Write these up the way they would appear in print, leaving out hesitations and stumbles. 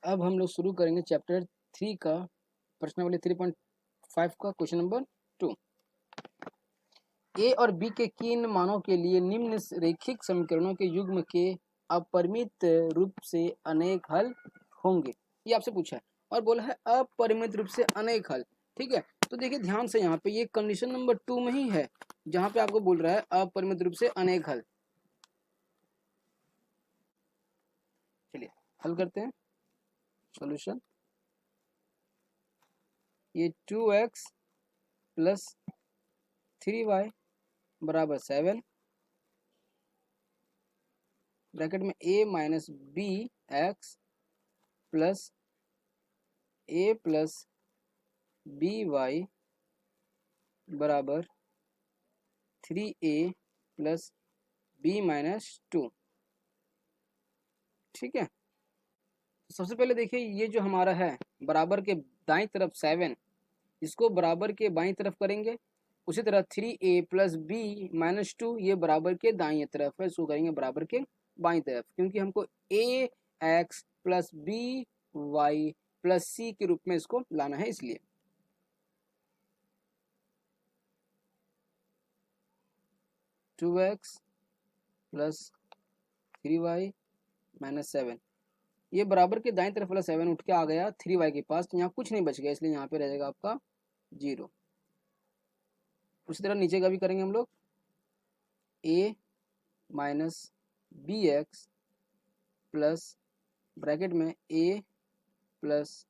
अब हम लोग शुरू करेंगे चैप्टर 3 का प्रश्नावली 3.5 का क्वेश्चन नंबर 2। ए और बी के किन मानों के लिए निम्न रैखिक समीकरणों के युग्म के अपरिमित रूप से अनेक हल होंगे, ये आपसे पूछा है और बोला है अपरिमित रूप से अनेक हल। ठीक है, तो देखिए ध्यान से यहाँ पे ये कंडीशन नंबर 2 में ही है जहाँ पे आपको बोल रहा है अपरिमित रूप से अनेक हल। चलिए हल करते हैं। सॉल्यूशन, ये 2x प्लस 3y बराबर 7 ब्रैकेट में a minus B x plus a plus B y बराबर 3a प्लस b माइनस 2। ठीक है, सबसे पहले देखिए ये जो हमारा है बराबर के दाईं तरफ 7, इसको बराबर के बाईं तरफ करेंगे। उसी तरह 3a प्लस बी माइनस 2 ये बराबर के दाईं तरफ है, इसको करेंगे बराबर के बाईं तरफ, क्योंकि हमको a x plus B y plus c के रूप में इसको लाना है, इसलिए 2x प्लस 3y माइनस 7 ये बराबर के दाईं तरफ वाला 7 उठ के आ गया 3y के पास, तो यहाँ कुछ नहीं बच गया, इसलिए यहाँ पे रह जाएगा आपका 0। उसी तरह नीचे का भी करेंगे हम लोग, a minus B x plus bracket में a प्लस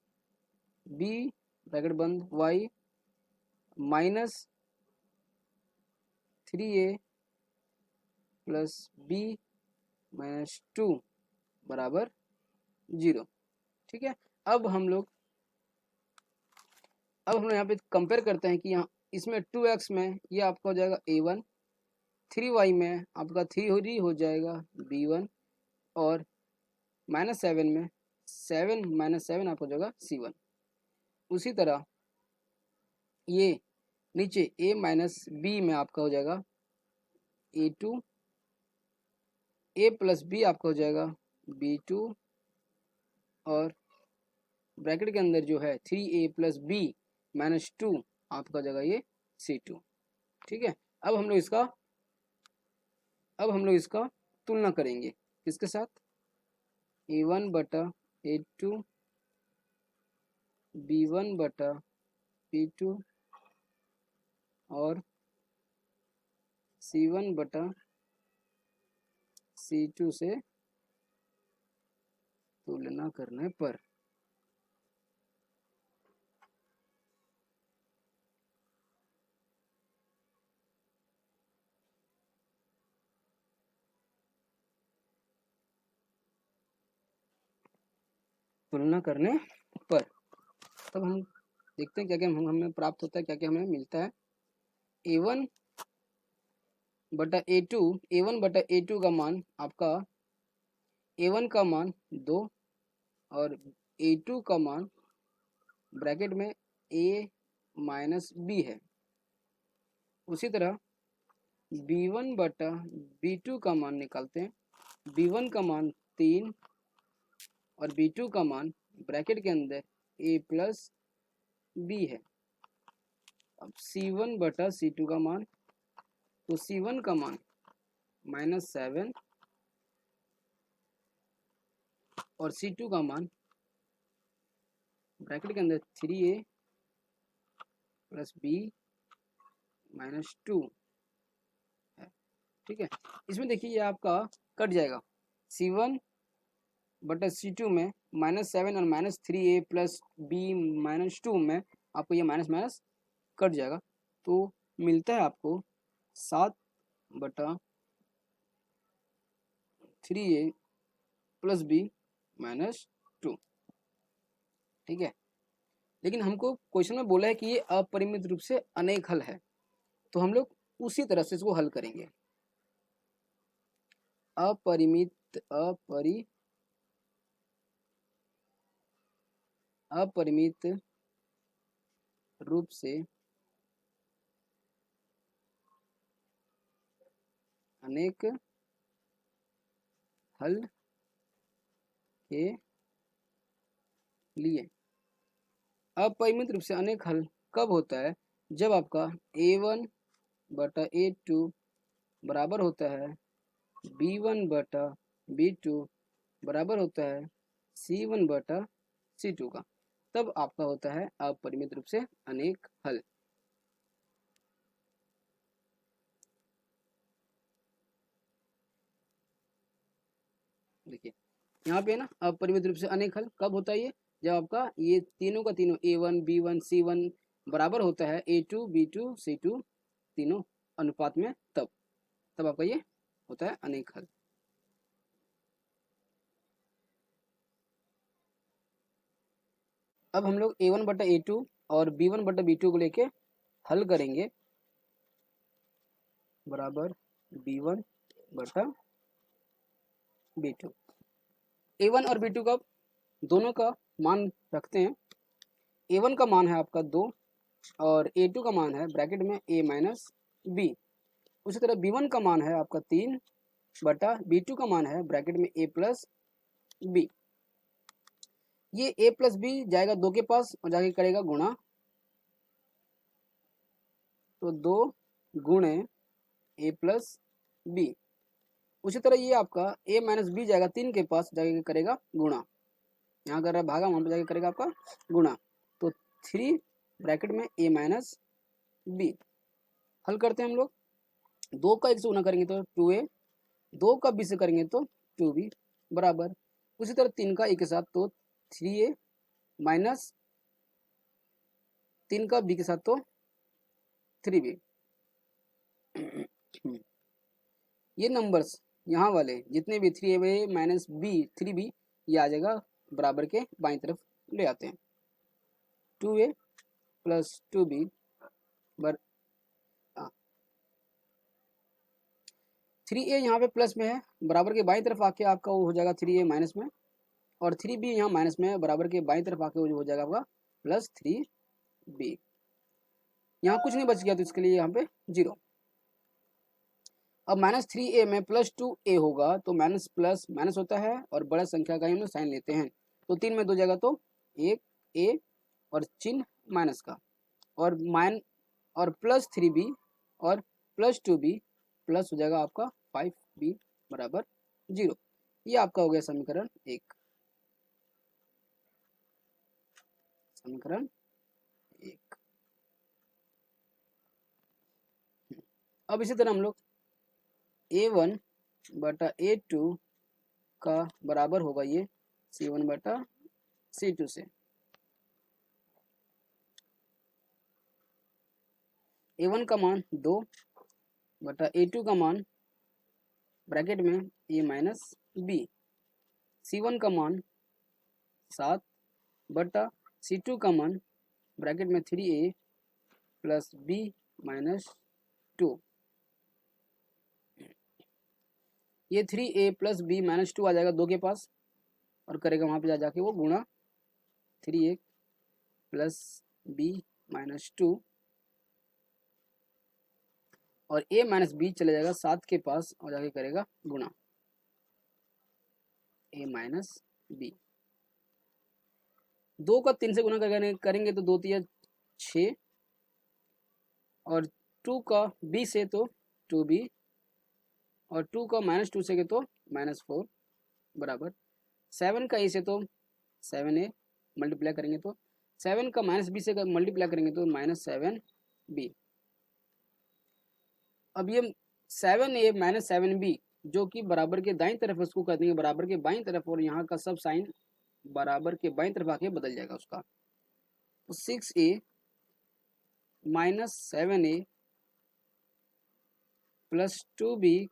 b ब्रैकेट बंद y minus 3a plus b minus 2 बराबर 0। ठीक है, अब हम लोग यहाँ पे कंपेयर करते हैं कि यहाँ इसमें 2x में ये आपका हो जाएगा a1, 3y में आपका 3 हो जाएगा b1 और माइनस 7 में 7 माइनस 7 आपका हो जाएगा c1। उसी तरह ये नीचे a माइनस b में आपका हो जाएगा a2, a प्लस b आपका हो जाएगा b2 और ब्रैकेट के अंदर जो है 3a प्लस b माइनस 2 आपका जगह ये c2। ठीक है, अब हम लोग इसका तुलना करेंगे किसके साथ, a1 बटा a2 b1 बटा b2 और c1 बटा c2 से तुलना करने पर तब हम देखते हैं क्या क्या हमें प्राप्त होता है, क्या क्या हमें मिलता है। a1 बटा a2 का मान आपका a1 का मान 2 और a2 का मान ब्रैकेट में a माइनस b है। उसी तरह b1 बटा b2 का मान निकालते हैं, b1 का मान 3 और b2 का मान ब्रैकेट के अंदर a प्लस b है। अब c1 बटा c2 का मान, तो c1 का मान माइनस 7 और c2 का मान ब्रैकेट के अंदर 3a प्लस b माइनस 2 है। ठीक है, इसमें देखिए ये आपका कट जाएगा, c1 बटा c2 में माइनस 7 और minus 3a plus b minus 2 में आपको ये माइनस माइनस कट जाएगा, तो मिलता है आपको 7 बटा 3a प्लस b माइनस 2। ठीक है, लेकिन हमको क्वेश्चन में बोला है कि ये अपरिमित रूप से अनेक हल है, तो हम लोग उसी तरह से इसको हल करेंगे। अपरिमित रूप से अनेक हल के लिए। अपरिमित रूप से अनेक हल कब होता है? जब आपका a1 बटा a2 बराबर होता है b1 बटा b2 बराबर होता है c1 बटा c2 का, तब आपका होता है अपरिमित रूप से अनेक हल। देखिए यहाँ पे ना अपरिमित रूप से अनेक हल कब होता है ये? जब आपका ये तीनों का तीनों a1 b1 c1 बराबर होता है a2 b2 c2 तीनों अनुपात में, तब आपका ये होता है अनेक हल। अब हम लोग a1 बटा a2 और b1 बटा b2 को लेके हल करेंगे, बराबर b1 बटा b2। a1 और b2 का दोनों का मान रखते हैं। a1 का मान है आपका 2 और a2 का मान है ब्रैकेट में a माइनस बी। उसी तरह b1 का मान है आपका 3 बटा b2 का मान है ब्रैकेट में a प्लस बी। ये a प्लस बी जाएगा 2 के पास और जाके करेगा गुणा, तो 2 गुणे a प्लस बी। उसी तरह ये आपका a माइनस बी जाएगा 3 के पास, जाके करेगा गुणा, यहाँ कर रहा है भागा, वहाँ पे जाके करेगा आपका गुणा, तो 3 ब्रैकेट में a माइनस बी। हल करते हैं हम लोग। 2 का 1 से गुना करेंगे तो 2a, 2 का b से करेंगे तो 2b बराबर। उसी तरह 3 का a के साथ तो 3a माइनस 3 का b के साथ तो 3b। ये नंबर्स यहाँ वाले जितने भी 3a माइनस b 3b ये आ जाएगा बराबर के बाईं तरफ ले आते हैं। 2a प्लस 2b बर 3a यहाँ पे प्लस में है, बराबर के बाईं तरफ आके आपका वो हो जाएगा 3a माइनस में, और 3b यहाँ माइनस में है, बराबर के बाईं तरफ आके वो हो जाएगा आपका प्लस 3b। यहाँ कुछ नहीं बच गया तो इसके लिए यहाँ पे 0। अब माइनस 3a में प्लस 2a होगा तो माइनस प्लस माइनस होता है और बड़ा संख्या का ही हम लोग साइन लेते हैं, तो 3 में 2 जाएगा तो 1 a और चिन्ह माइनस का, और प्लस 3b और प्लस 2b प्लस हो जाएगा आपका 5b बराबर 0। ये आपका हो गया समीकरण 1। समीकरण 1। अब इसी तरह हम लोग a1 बटा a2 का बराबर होगा ये c1 बटा c2 से। a1 का मान 2 बटा a2 का मान ब्रैकेट में a माइनस बी। c1 का मान 7 बटा c2 का मान ब्रैकेट में 3a प्लस b माइनस 2। ये 3a प्लस b माइनस 2 आ जाएगा 2 के पास और करेगा वहाँ पे जाके वो गुणा 3a प्लस b माइनस 2, और a माइनस बी चले जाएगा 7 के पास और जाके करेगा गुणा a माइनस बी। 2 का 3 से गुणा करेंगे तो 2 3 6, और 2 का b से तो 2b, और 2 का माइनस 2 से तो माइनस 4 बराबर 7 का a से तो 7a मल्टीप्लाई करेंगे तो 7 का माइनस b से मल्टीप्लाई करेंगे तो माइनस 7b। अब ये 7a माइनस 7b जो कि बराबर के दाईं तरफ उसको कर देंगे बराबर के बाईं तरफ, और यहाँ का सब साइन बराबर के बाईं तरफ आके बदल जाएगा उसका, तो 6a minus 7a plus 2b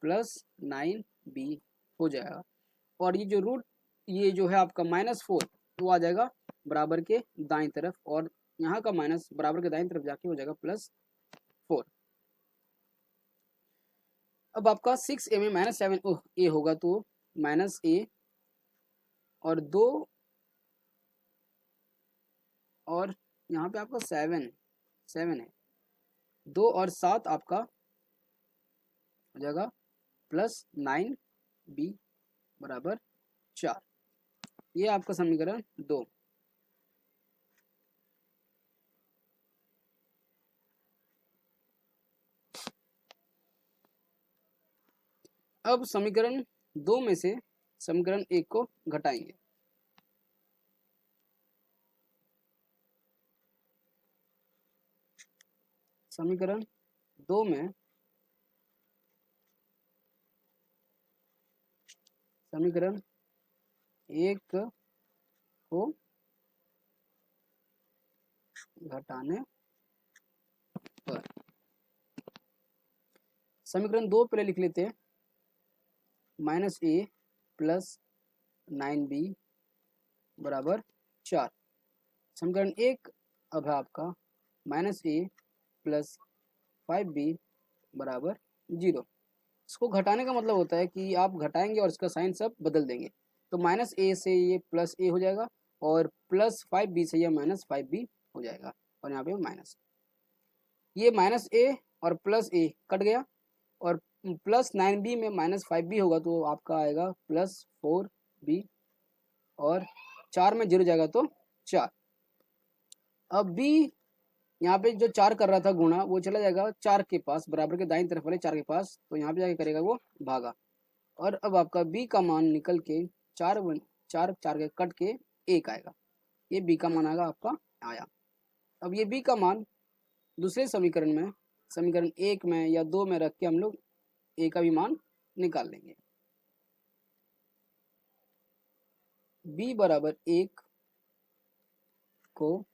plus 9b हो जाएगा। और ये जो रूट ये जो है आपका माइनस 4 तो आ जाएगा बराबर के दाईं तरफ, और यहाँ का माइनस बराबर के दाईं तरफ जाके हो जाएगा प्लस 4। अब आपका 6a में माइनस 7a होगा तो माइनस a, और 2, और यहाँ पे आपका 7 है, 2 और 7 आपका हो जाएगा प्लस 9b बराबर 4। ये आपका समीकरण 2। अब समीकरण 2 में से समीकरण 1 को घटाएंगे। समीकरण 2 में समीकरण 1 को घटाने पर समीकरण 2 पहले लिख लेते हैं, -a प्लस 9b बराबर 4। समीकरण 1 अब है आपका -a प्लस 5b बराबर 0। इसको घटाने का मतलब होता है कि आप घटाएंगे और इसका साइन सब बदल देंगे। तो -a से ये +a हो जाएगा और +5b से ये -5b हो जाएगा और यहाँ पे माइनस, ये -a और +a कट गया और +9b में -5b होगा तो आपका आएगा +4b और 4 में 0 जाएगा तो 4। अब b यहाँ पे जो 4 कर रहा था गुणा वो चला जाएगा 4 के पास, बराबर के दाईं तरफ वाले 4 के पास, तो यहाँ पे जाके करेगा वो भागा। और अब आपका b का मान निकल के 4 4 के कट के 1 आएगा। ये b का मान आएगा आपका आया। अब ये b का मान दूसरे समीकरण में, समीकरण 1 में या 2 में रख के हम लोग a का भी मान निकाल लेंगे। b बराबर 1 को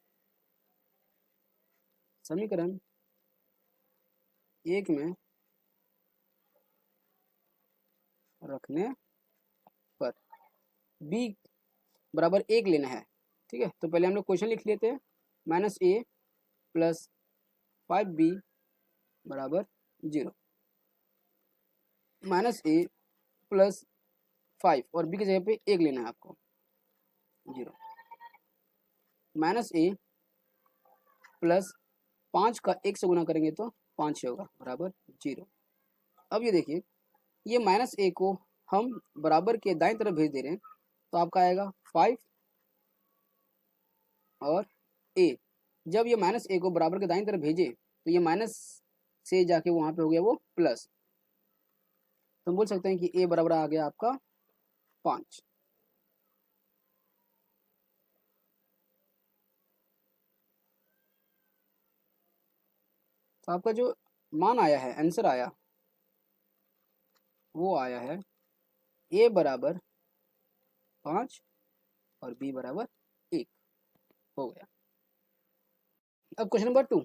समीकरण 1 में रखने पर b बराबर 1 लेना है। ठीक है, तो पहले हम लोग क्वेश्चन लिख लेते हैं, -a प्लस 5b बराबर 0, -a प्लस 5 और b की जगह पे 1 लेना है आपको, 0, -a प्लस 5 का 1 से गुना करेंगे तो 5 होगा बराबर 0। अब ये देखिए, ये -a को हम बराबर के दाईं तरफ भेज दे रहे हैं तो आपका आएगा 5 और a। जब ये -a को बराबर के दाईं तरफ भेजे तो ये माइनस से जाके वहां पे हो गया वो प्लस, तो हम बोल सकते हैं कि a बराबर आ गया आपका 5। तो आपका जो मान आया है, आंसर आया, वो आया है a बराबर 5 और b बराबर 1 हो गया। अब क्वेश्चन नंबर 2,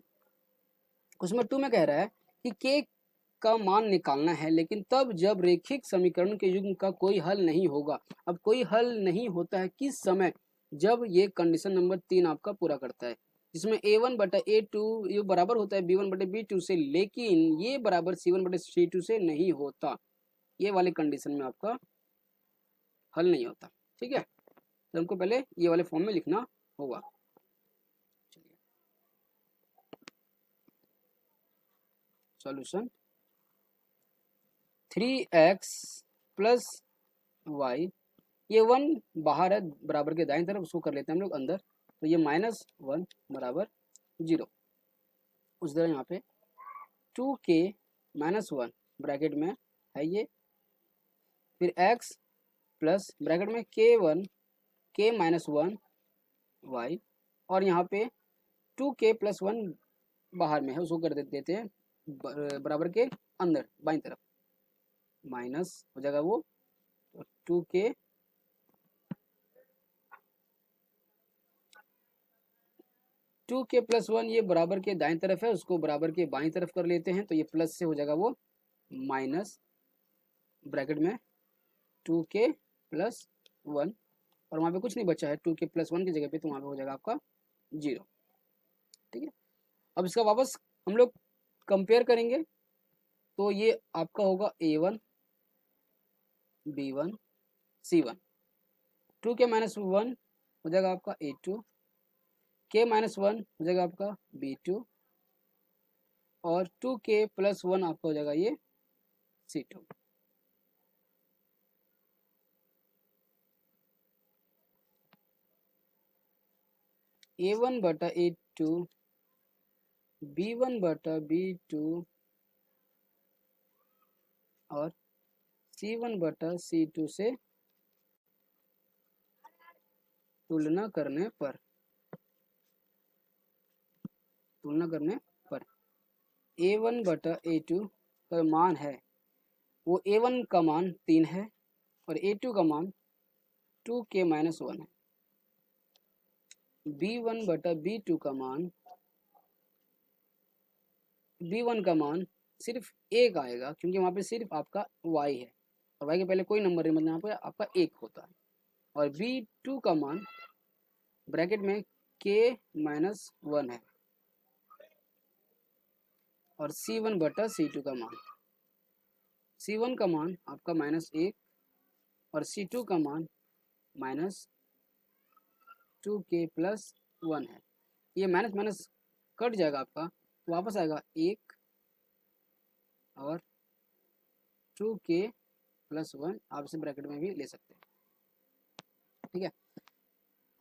क्वेश्चन नंबर 2 में कह रहा है कि k का मान निकालना है, लेकिन तब जब रेखिक समीकरण के युग्म का कोई हल नहीं होगा। अब कोई हल नहीं होता है किस समय, जब ये कंडीशन नंबर 3 आपका पूरा करता है, जिसमें a1 बटा a2 ये बराबर होता है b1 बटे b2 से, लेकिन ये बराबर c1 बटे c2 से नहीं होता। ये वाले कंडीशन में आपका हल नहीं होता। ठीक है, तो हमको पहले ये वाले फॉर्म में लिखना होगा। सॉल्यूशन 3x प्लस वाई, ये 1 बाहर है बराबर के दाईं तरफ, उसको कर लेते हैं हम लोग अंदर, तो ये -1 बराबर 0। उस तरह यहाँ पे 2k - 1 ब्रैकेट में है ये, फिर x प्लस ब्रैकेट में k1 k - 1 y, और यहाँ पे 2k + 1 बाहर में है, उसको कर देते हैं बराबर के अंदर बाईं तरफ, माइनस हो जाएगा वो 2k + 1 ये बराबर के दाईं तरफ है, उसको बराबर के बाईं तरफ कर लेते हैं, तो ये प्लस से हो जाएगा वो माइनस ब्रैकेट में 2k + 1, और वहाँ पे कुछ नहीं बचा है 2k + 1 की जगह पे, तो वहाँ पे हो जाएगा आपका 0। ठीक है, अब इसका वापस हम लोग कंपेयर करेंगे, तो ये आपका होगा a1 b1 c1, 2k - 1 हो जाएगा आपका a2, k - 1 हो जाएगा आपका b2, और 2k + 1 आपका हो जाएगा ये c2। A1 बटा A2 B1 बटा B2 और C1 बटा C2 से तुलना करने पर A1 बटा A2 का मान है, वो A1 का मान 3 है और A2 का मान 2k-1 है। B1 बटा B2 का मान सिर्फ 1 आएगा, क्योंकि वहाँ पे सिर्फ आपका y है और y के पहले कोई नंबर नहीं, मतलब यहाँ पे आपका 1 होता है। और B2 का मान ब्रैकेट में k-1 है और C1 बटा C2 का मान, C1 का मान आपका -1 और C2 का मान -2k+1 है। ये माइनस माइनस कट जाएगा आपका, वापस आएगा 1 और 2k+1, आप इसे ब्रैकेट में भी ले सकते हैं। ठीक है,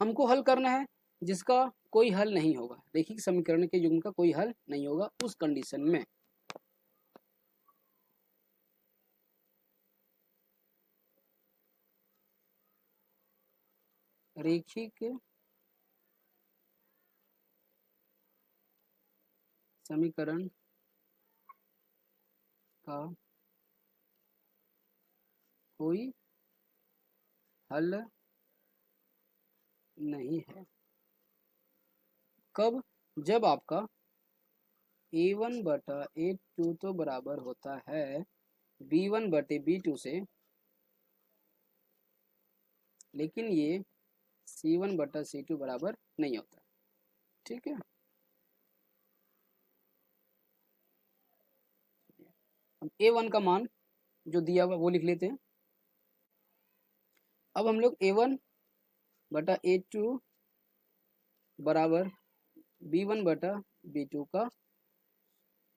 हमको हल करना है जिसका कोई हल नहीं होगा, रैखिक समीकरण के युग्म का कोई हल नहीं होगा उस कंडीशन में। रैखिक समीकरण का कोई हल नहीं है कब? जब आपका A1 बटा A2 तो बराबर होता है B1 बटे B2 से, लेकिन ये C1 बटा C2 बराबर नहीं होता। ठीक है, अब A1 का मान जो दिया हुआ वो लिख लेते हैं। अब हम लोग A1 बटा A2 बराबर B1 बटा B2 का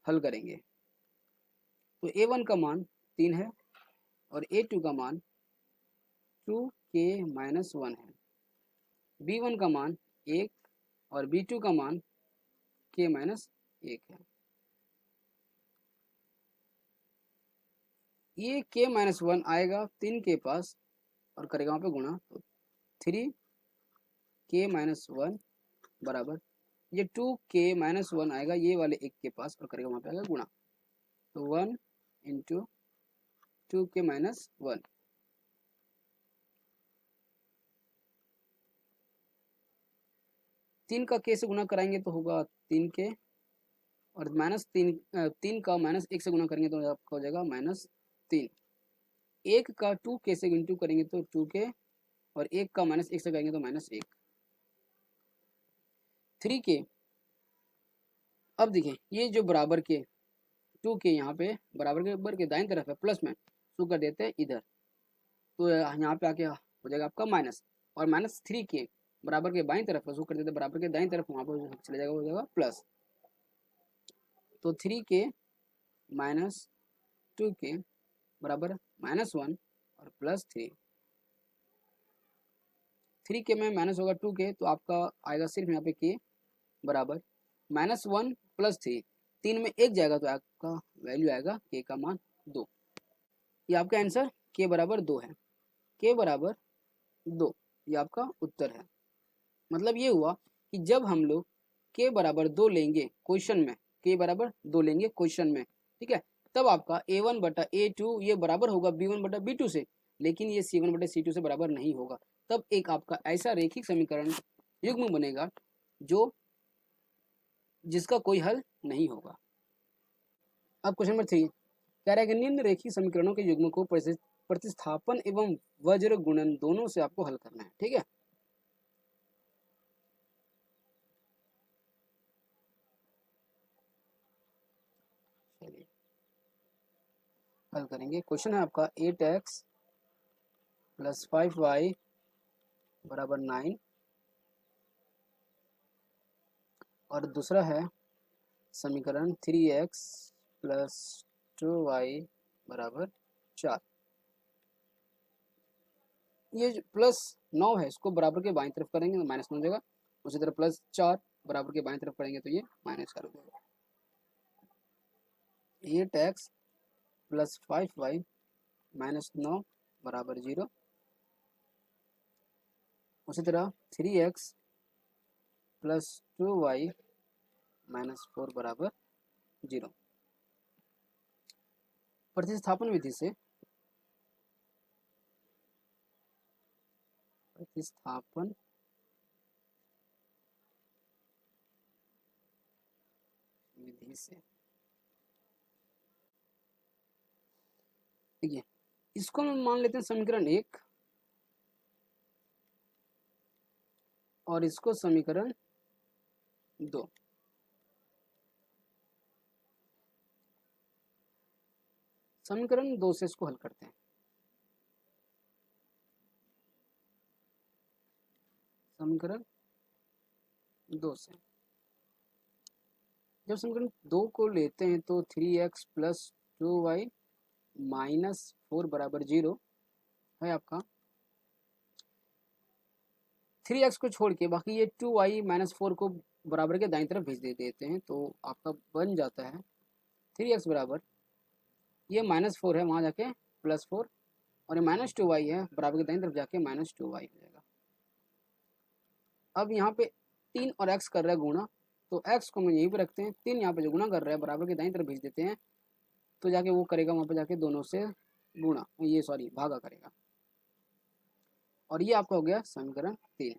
हल करेंगे। तो A1 का मान 3 है और A2 का मान 2k-1 है। B1 का मान 1 और B2 का मान k-1 है। ये k-1 आएगा 3 के पास और करेगा वहाँ पे गुणा, तो 3k-1 बराबर ये 2k-1 आएगा ये वाले 1 के पास और करेगा वहाँ पे आएगा गुणा, तो 1 इंटू 2k-1, तीन का k से गुणा कराएंगे तो होगा 3k और तीन का -1 से गुणा करेंगे तो आपका हो जाएगा -3। एक का 2k से इंटू करेंगे तो 2k और एक का -1 से करेंगे तो -1। 3k, अब देखिए ये जो बराबर के 2k यहाँ पे बराबर के दाईं तरफ है, प्लस में शू कर देते हैं इधर, तो यहाँ पे आके हो जाएगा आपका माइनस, और -3k बराबर के बाईं तरफ शू कर देते हैं बराबर के दाईं तरफ, वहाँ पर चले जाएगा, हो जाएगा प्लस। तो 3k -2k बराबर -1 और +3। 3k में माइनस होगा 2k, तो आपका आएगा सिर्फ यहाँ पे k बराबर -1 +3, 3 में 1 जाएगा तो आपका वैल्यू आएगा k का मान 2। ये आपका आंसर k बराबर 2 है। k बराबर 2 ये आपका उत्तर है। मतलब ये हुआ कि जब हम लोग k बराबर 2 लेंगे क्वेश्चन में, k बराबर 2 लेंगे क्वेश्चन में, ठीक है, तब आपका A1 बटा A2 ये बराबर होगा B1 बटा B2 से, लेकिन ये C1 बटा C2 से बराबर नहीं होगा। तब एक आपका ऐसा रैखिक समीकरण युग्म बनेगा जो जिसका कोई हल नहीं होगा। अब क्वेश्चन नंबर 3 कह रहा है कि निम्न रैखिक समीकरणों के युग्म को प्रतिस्थापन एवं वज्र गुणन दोनों से आपको हल करना है। ठीक है, चलिए हल करेंगे। क्वेश्चन है आपका 8x + 5y बराबर 9 और दूसरा है समीकरण 3x + 2y बराबर 4। ये जो +9 है इसको बराबर के बाईं तरफ करेंगे तो -9 हो जाएगा, उसी तरह +4 बराबर के बाएं तरफ करेंगे तो ये -4 हो जाएगा। 8x + 5y - 9 बराबर 0। उसी तरह 3x + 2y - 4 बराबर 0। प्रतिस्थापन विधि से प्रतिस्थापन विधि से देखिए, इसको हम मान लेते हैं समीकरण 1 और इसको समीकरण 2। समीकरण 2 से इसको हल करते हैं। समीकरण 2 से जब समीकरण 2 को लेते हैं तो 3x + 2y - 4 बराबर 0 है आपका। 3x को छोड़ के बाकी ये 2y - 4 को बराबर के दाईं तरफ भेज देते हैं तो आपका बन जाता है 3x बराबर ये -4 है वहाँ जाके +4 और ये -2y है बराबर के दाईं तरफ जाके -2y हो जाएगा। अब यहाँ पे 3 और x कर रहा है गुणा, तो x को हम यहीं पे रखते हैं, 3 यहाँ पे जो गुणा कर रहा है बराबर के दाईं तरफ भेज देते हैं तो जाके वो करेगा वहाँ पे जाके दोनों से गुणा, ये सॉरी भागा करेगा। और ये आपका हो गया समीकरण 3।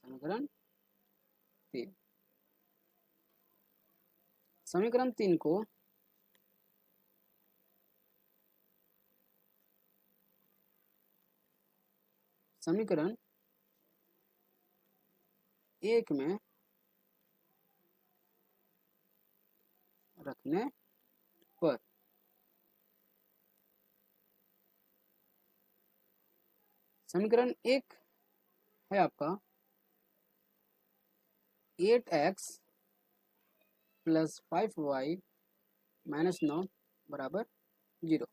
समीकरण 3 समीकरण 3 को समीकरण 1 में रखने पर समीकरण 1 है आपका 8x + 5y - 9 बराबर 0।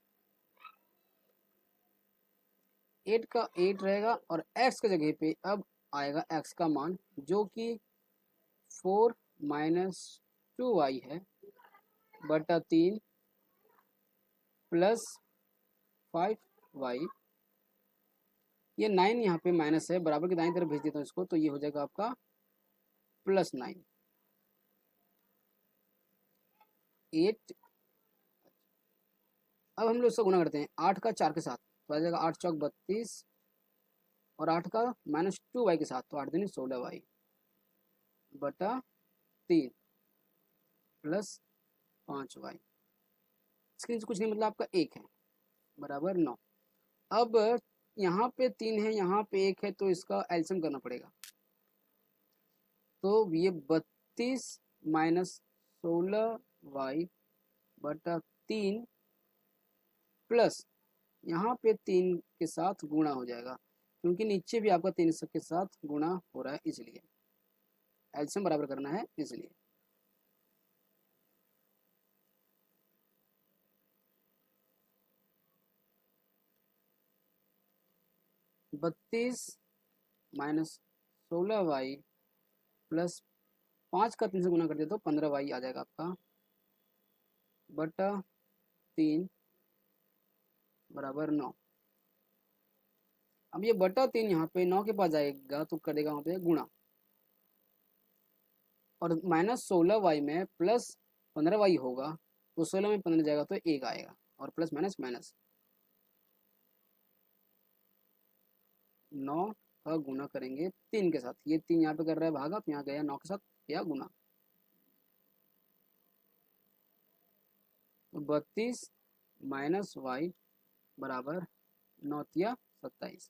8 का 8 रहेगा और x की जगह पे अब आएगा x का मान जो कि 4 - 2y है बटा 3 + 5y। ये 9 यहाँ पे माइनस है बराबर की दाईं तरफ भेज देता हूँ इसको तो ये हो जाएगा आपका +9। 8 अब हम लोग इसका गुना करते हैं 8 का 4 के साथ तो आ जाएगा 8 चौक 32 और 8 का -2y के साथ तो 8 दूनी 16y बटा 3 + 5y। इसके नीचे कुछ नहीं मतलब आपका 1 है बराबर 9। अब यहाँ पे 3 है यहाँ पे 1 है तो इसका एलसीएम करना पड़ेगा। तो ये 32 - 16y बटा 3 प्लस यहाँ पे 3 के साथ गुणा हो जाएगा क्योंकि नीचे भी आपका 3 के साथ गुणा हो रहा है इसलिए एलसीएम बराबर करना है इसलिए। बत्तीस -16y प्लस 5 का 3 से गुना कर दिया तो 15y आ जाएगा आपका बटा 3 बराबर 9। अब ये बटा 3 यहाँ पे 9 के पास जाएगा तो कर देगा वहाँ पे गुणा और -16y में प्लस 15y होगा तो 16 में 15 जाएगा तो 1 आएगा और प्लस माइनस माइनस 9 का गुना करेंगे 3 के साथ। ये 3 यहाँ पे कर रहा है भागा तो यहाँ गया 9 के साथ या गुना तो 32 - y बराबर 9 या 27।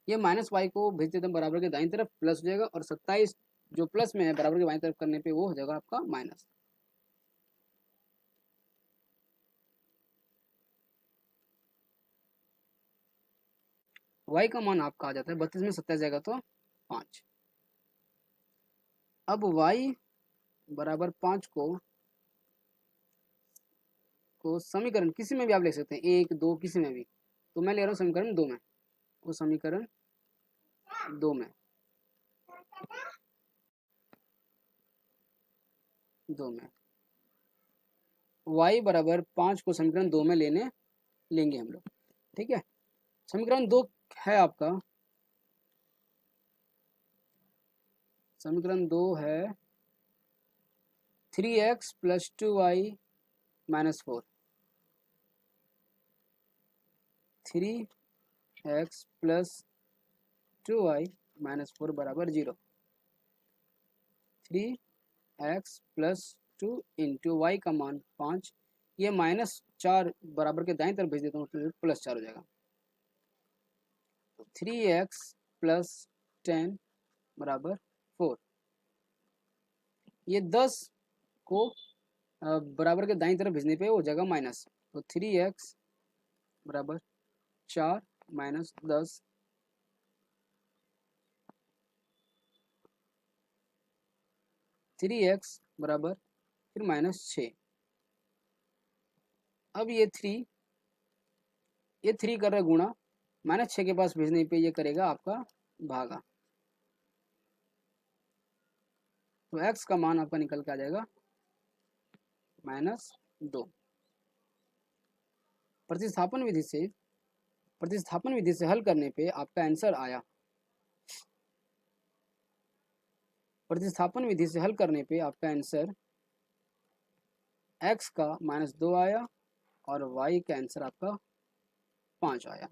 ये -y को भेज देते हैं बराबर के दाईं तरफ प्लस हो जाएगा और 27 जो प्लस में है बराबर के बाईं तरफ करने पे वो हो जाएगा आपका माइनस। y का मान आपका आ जाता है 32 में 27 जाएगा तो 5। अब y बराबर 5 को समीकरण किसी में भी आप लिख सकते हैं 1 2 किसी में भी तो मैं ले रहा हूँ समीकरण 2 में। वो समीकरण 2 में 2 में, y बराबर 5 को समीकरण 2 में लेंगे हम लोग। ठीक है, समीकरण 2 है आपका, समीकरण 2 है 3x plus 2y minus 4, 3x plus 2y minus 4 बराबर 0। 3x प्लस 2 इंटू वाई का मान 5, ये -4 बराबर के दाएं तरफ भेज देता हूँ तो +4 हो जाएगा। तो 3x प्लस 10 बराबर 4, ये 10 को बराबर के दाईं तरफ भेजने पे हो जाएगा माइनस, तो 3x बराबर 4 माइनस 10, 3x बराबर फिर -6। अब ये 3 कर रहा है गुणा, -6 के पास भेजने पे ये करेगा आपका भागा, तो x का मान आपका निकल के आ जाएगा -2। प्रतिस्थापन विधि से हल करने पे आपका आंसर आया, प्रतिस्थापन विधि से हल करने पे आपका आंसर x का -2 आया और y का आंसर आपका 5 आया।